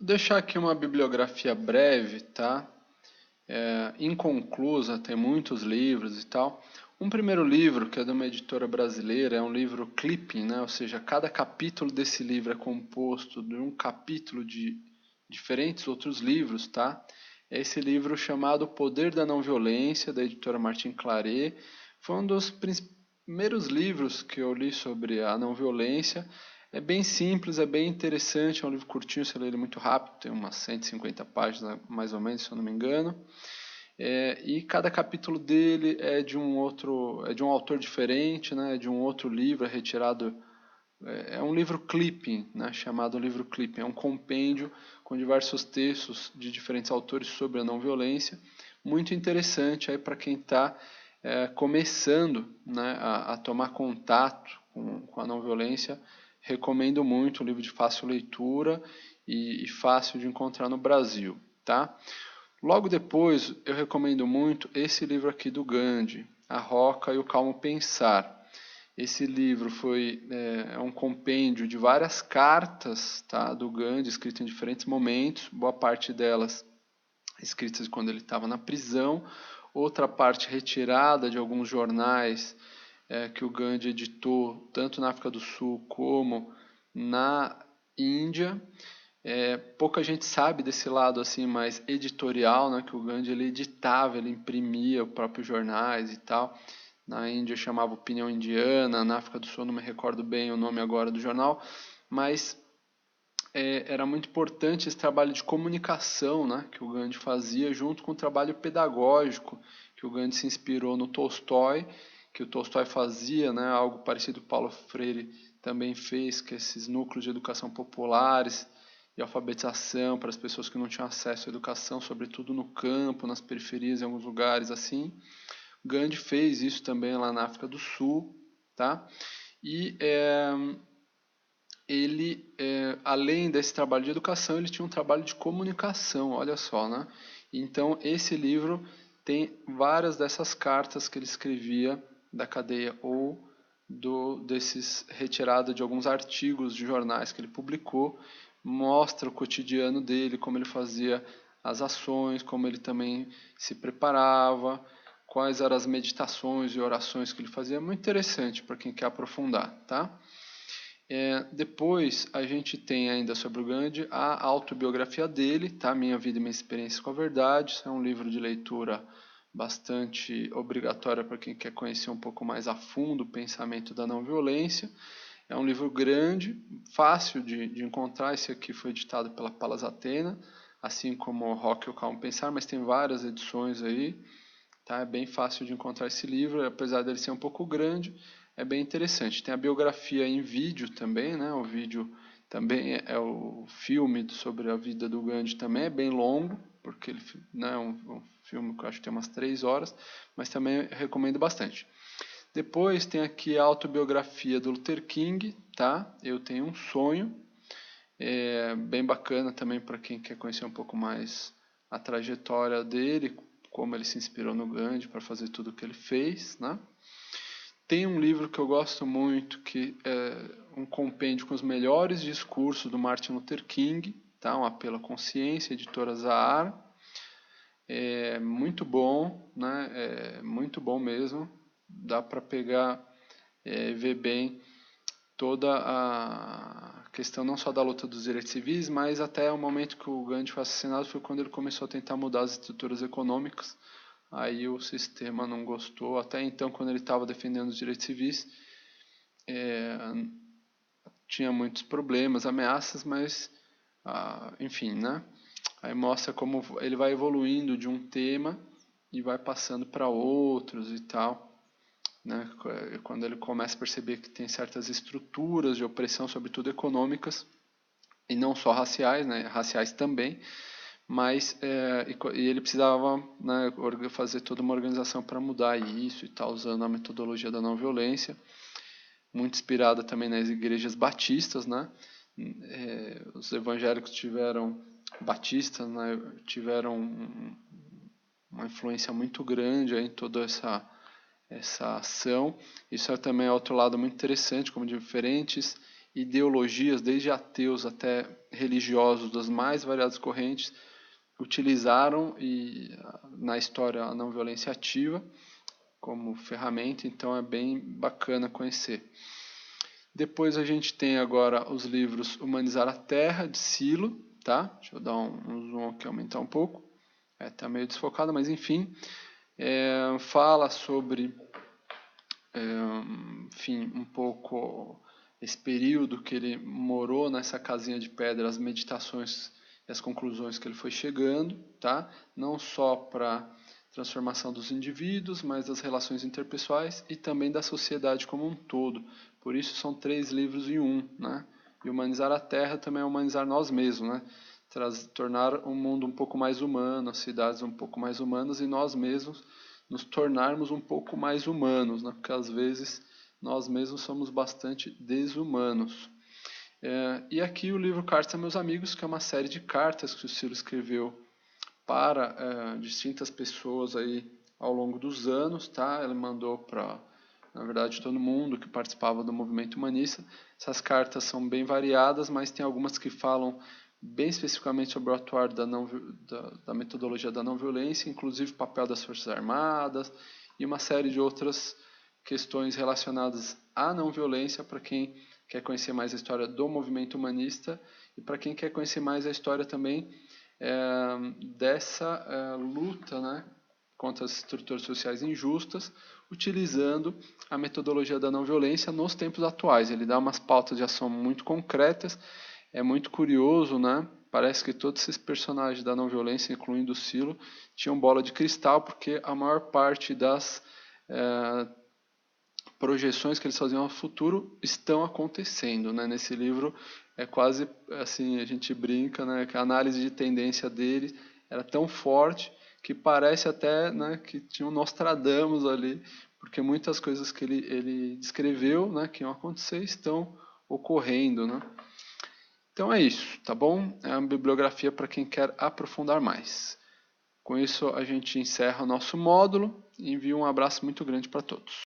Vou deixar aqui uma bibliografia breve, tá? Inconclusa, tem muitos livros e tal. Um primeiro livro, que é de uma editora brasileira, é um livro clipping, né? Ou seja, cada capítulo desse livro é composto de um capítulo de diferentes outros livros, tá? É esse livro chamado O Poder da Não Violência, da editora Martin Claret. Foi um dos primeiros livros que eu li sobre a não violência. É bem simples, é bem interessante, é um livro curtinho, você lê ele muito rápido, tem umas 150 páginas mais ou menos, se eu não me engano. E cada capítulo dele é de um autor diferente, né? É de um outro livro, é retirado. É um livro clipping, né? Chamado livro clipping. É um compêndio com diversos textos de diferentes autores sobre a não violência. Muito interessante aí para quem está começando, né, a tomar contato com a não violência. Recomendo muito, um livro de fácil leitura e fácil de encontrar no Brasil, tá? Logo depois, eu recomendo muito esse livro aqui do Gandhi, A Roca e o Calmo Pensar. Esse livro é um compêndio de várias cartas, tá, do Gandhi, escritas em diferentes momentos, boa parte delas escritas quando ele estava na prisão, outra parte retirada de alguns jornais que o Gandhi editou, tanto na África do Sul como na Índia. Pouca gente sabe desse lado assim mais editorial, né, que o Gandhi ele editava, ele imprimia os próprios jornais e tal. Na Índia chamava Opinião Indiana, na África do Sul não me recordo bem o nome agora do jornal, mas era muito importante esse trabalho de comunicação, né, que o Gandhi fazia junto com o trabalho pedagógico, que o Gandhi se inspirou no Tolstói, que o Tolstói fazia, né, algo parecido que Paulo Freire também fez, que esses núcleos de educação populares e alfabetização para as pessoas que não tinham acesso à educação, sobretudo no campo, nas periferias, em alguns lugares assim. Gandhi fez isso também lá na África do Sul, tá? E ele, além desse trabalho de educação, ele tinha um trabalho de comunicação, olha só, né? Então, esse livro tem várias dessas cartas que ele escrevia da cadeia ou desses retirado de alguns artigos de jornais que ele publicou, mostra o cotidiano dele, como ele fazia as ações, como ele também se preparava, quais eram as meditações e orações que ele fazia. Muito interessante para quem quer aprofundar, tá? Depois a gente tem ainda sobre o Gandhi a autobiografia dele, tá? Minha Vida e Minha Experiência com a Verdade. Isso é um livro de leitura bastante obrigatória para quem quer conhecer um pouco mais a fundo o pensamento da não violência. É um livro grande, fácil de encontrar. Esse aqui foi editado pela Palas Atena, assim como o Rock e o Calmo Pensar, mas tem várias edições aí. Tá? É bem fácil de encontrar esse livro, apesar dele ser um pouco grande, é bem interessante. Tem a biografia em vídeo também, né? O vídeo também é o filme sobre a vida do Gandhi, também é bem longo, porque ele, né, é um filme que eu acho que tem umas 3 horas, mas também recomendo bastante. Depois tem aqui a autobiografia do Luther King, tá? Eu Tenho um Sonho, bem bacana também para quem quer conhecer um pouco mais a trajetória dele, como ele se inspirou no Gandhi para fazer tudo o que ele fez, né? Tem um livro que eu gosto muito, que é um compêndio com os melhores discursos do Martin Luther King, tá? Um apelo à consciência, editora Zahara. É muito bom, né? É muito bom mesmo. Dá para pegar e ver bem toda a questão não só da luta dos direitos civis, mas até o momento que o Gandhi foi assassinado foi quando ele começou a tentar mudar as estruturas econômicas. Aí o sistema não gostou. Até então, quando ele estava defendendo os direitos civis, é, tinha muitos problemas, ameaças, mas, enfim, né? Aí mostra como ele vai evoluindo de um tema e vai passando para outros e tal. Né? Quando ele começa a perceber que tem certas estruturas de opressão, sobretudo econômicas, e não só raciais, né? Raciais também, mas e ele precisava, né, fazer toda uma organização para mudar isso e tal, usando a metodologia da não violência, muito inspirada também nas igrejas batistas, né? Os evangélicos batistas, né, tiveram uma influência muito grande em toda essa ação. Isso é também outro lado muito interessante, como diferentes ideologias, desde ateus até religiosos das mais variadas correntes utilizaram na história a não violência ativa como ferramenta, então é bem bacana conhecer. Depois a gente tem agora os livros Humanizar a Terra, de Silo, tá? Deixa eu dar um zoom aqui, aumentar um pouco. Tá meio desfocado, mas enfim. Fala sobre, enfim, um pouco esse período que ele morou nessa casinha de pedra, as meditações e as conclusões que ele foi chegando, tá? Não só para transformação dos indivíduos, mas das relações interpessoais e também da sociedade como um todo. Por isso são 3 livros em um, né? E Humanizar a Terra também é humanizar nós mesmos, né? Tornar o mundo um pouco mais humano, as cidades um pouco mais humanas e nós mesmos nos tornarmos um pouco mais humanos, né? Porque às vezes nós mesmos somos bastante desumanos. E aqui o livro Cartas a Meus Amigos, que é uma série de cartas que o Ciro escreveu para distintas pessoas aí ao longo dos anos, tá? Ele mandou para, na verdade, todo mundo que participava do movimento humanista. Essas cartas são bem variadas, mas tem algumas que falam bem especificamente sobre o atuar da metodologia da não violência, inclusive o papel das Forças Armadas e uma série de outras questões relacionadas à não violência para quem quer conhecer mais a história do movimento humanista e para quem quer conhecer mais a história também dessa luta, né, contra as estruturas sociais injustas, utilizando a metodologia da não violência nos tempos atuais. Ele dá umas pautas de ação muito concretas, é muito curioso, né? Parece que todos esses personagens da não violência, incluindo o Silo, tinham bola de cristal, porque a maior parte das projeções que eles faziam ao futuro estão acontecendo, né? Nesse livro é quase assim, a gente brinca, né, que a análise de tendência dele era tão forte que parece até, né, que tinha um Nostradamus ali, porque muitas coisas que ele descreveu, né, que iam acontecer estão ocorrendo, né? Então é isso, tá bom? É uma bibliografia para quem quer aprofundar mais. Com isso a gente encerra o nosso módulo e envio um abraço muito grande para todos.